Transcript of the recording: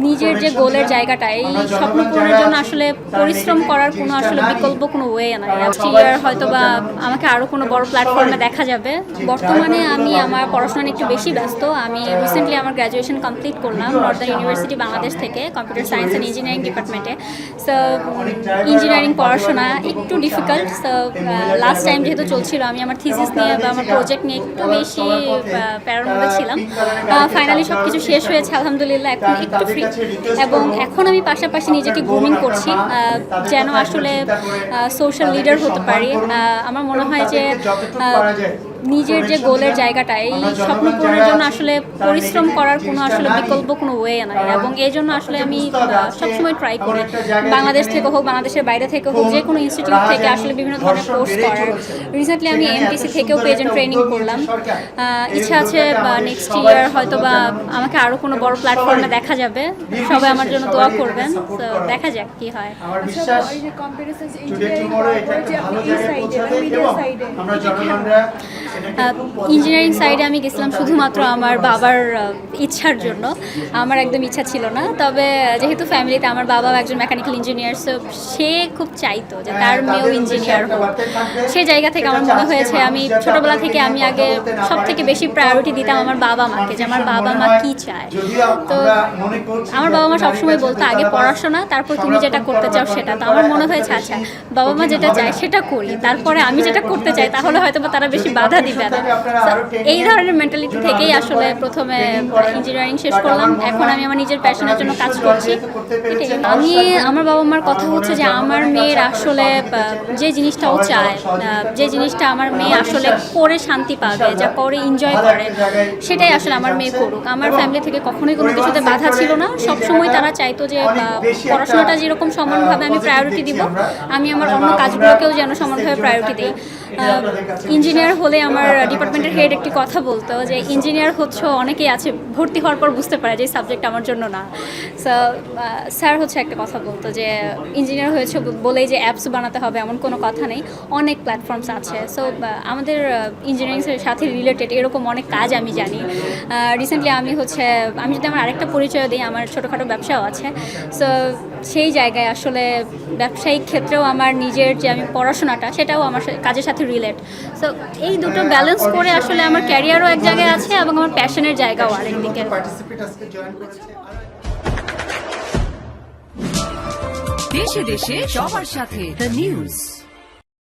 নিজের যে গোলের জায়গাটা, এই স্বপ্ন পূরণের জন্য আসলে পরিশ্রম করার কোনো আসলে বিকল্প কোনো ওয়ে নাই। নেক্সট ইয়ার হয়তো বা আমাকে আরও কোনো বড় প্ল্যাটফর্মে দেখা যাবে। বর্তমানে আমি আমার পড়াশোনা নিয়ে একটু বেশি ব্যস্ত। আমি রিসেন্টলি আমার গ্র্যাজুয়েশন কমপ্লিট করলাম নর্দার্ন ইউনিভার্সিটি বাংলাদেশ থেকে, কম্পিউটার সায়েন্স অ্যান্ড ইঞ্জিনিয়ারিং ডিপার্টমেন্টে। সো ইঞ্জিনিয়ারিং পড়াশোনা একটু ডিফিকাল্ট। সো লাস্ট টাইম যেহেতু চলছিল, আমি আমার থিসিস নিয়ে বা আমার প্রজেক্ট নিয়ে একটু বেশি প্যারার মধ্যে ছিলাম। ফাইনালি সব কিছু শেষ হয়েছে আলহামদুলিল্লাহ, এখন একটু ফ্রি। এবং এখন আমি পাশাপাশি নিজেকে গ্রুমিং করছি যেন আসলে সোশ্যাল লিডার হতে পারি। আমার মনে হয় যে নিজের যে গোলের জায়গাটা, এই স্বপ্ন পূরণের জন্য আসলে পরিশ্রম করার কোনো আসলে বিকল্প কোনো ওয়ে নাই। এবং এই জন্য আসলে আমি সবসময় ট্রাই করি, বাংলাদেশ থেকে হোক, বাংলাদেশের বাইরে থেকে হোক, যে কোনো ইনস্টিটিউট থেকে আসলে বিভিন্ন ধরনের কোর্স করার। রিসেন্টলি আমি এমপিসি থেকেও পেজেন্ট ট্রেনিং করলাম। ইচ্ছা আছে নেক্সট ইয়ার হয়তো বা আমাকে আরও কোনো বড় প্ল্যাটফর্মে দেখা যাবে। সবাই আমার জন্য দোয়া করবেন। তো দেখা যাক কি হয়। ইঞ্জিনিয়ারিং সাইডে আমি গেছিলাম শুধুমাত্র আমার বাবার ইচ্ছার জন্য। আমার একদম ইচ্ছা ছিল না, তবে যেহেতু ফ্যামিলিতে আমার বাবাও একজন মেকানিক্যাল ইঞ্জিনিয়ার, সো সে খুব চাইতো যে তার মেয়েও ইঞ্জিনিয়ার হোক। সেই জায়গা থেকে আমার মনে হয়েছে, আমি ছোটোবেলা থেকে আমি আগে সব থেকে বেশি প্রায়োরিটি দিতাম আমার বাবা মাকে, যে আমার বাবা মা কী চায়। তো আমার বাবা মা সবসময় বলতো আগে পড়াশোনা, তারপর তুমি যেটা করতে চাও সেটা। তো আমার মনে হয়েছে আচ্ছা, বাবা মা যেটা চায় সেটা করি, তারপরে আমি যেটা করতে চাই তাহলে হয়তো বা তারা বেশি বাধা দিবে না। এই ধরনের মেন্টালিটি থেকেই আসলে প্রথমে ইঞ্জিনিয়ারিং শেষ করলাম। এখন আমি আমার নিজের প্যাশনের জন্য কাজ করছি। আমি আমার বাবা মার কথা হচ্ছে যে আমার মেয়ের আসলে যে জিনিসটা ও চায়, যে জিনিসটা আমার মেয়ে আসলে করে শান্তি পাবে, যা করে এনজয় করে, সেটাই আসলে আমার মেয়ে করুক। আমার ফ্যামিলি থেকে কখনোই কোনো কিছুতে বাধা ছিল না। সবসময় তারা চাইতো যে পড়াশোনাটা যেরকম সমানভাবে আমি প্রায়োরিটি দিব, আমি আমার অন্য কাজগুলোকেও যেন সমানভাবে প্রায়োরিটি দিই। ইঞ্জিনিয়ার হলে আমার ডিপার্টমেন্টের হেড একটি কথা বলতো যে ইঞ্জিনিয়ার হচ্ছে অনেকেই আছে ভর্তি হওয়ার পর বুঝতে পারে যে সাবজেক্ট আমার জন্য না। সো স্যার হচ্ছে একটা কথা বলতো যে ইঞ্জিনিয়ার হয়েছে বলেই যে অ্যাপস বানাতে হবে এমন কোনো কথা নেই, অনেক প্ল্যাটফর্মস আছে। সো আমাদের ইঞ্জিনিয়ারিংয়ের সাথে রিলেটেড এরকম অনেক কাজ আমি জানি। রিসেন্টলি আমি যদি আমার আরেকটা পরিচয় দিই, আমার ছোটোখাটো ব্যবসাও আছে। সো সেই জায়গায় আসলে ব্যবসায়িক ক্ষেত্রেও আমার নিজের যে আমি পড়াশোনাটা, সেটাও আমার কাজের সাথে রিলেট। সো এই দুটো ব্যালেন্স করে আসলে আমার ক্যারিয়ারও এক জায়গায় আছে এবং আমার প্যাশনের জায়গাও আরেকদিকে। দেশে দেশে সবার সাথে দ্য নিউজ।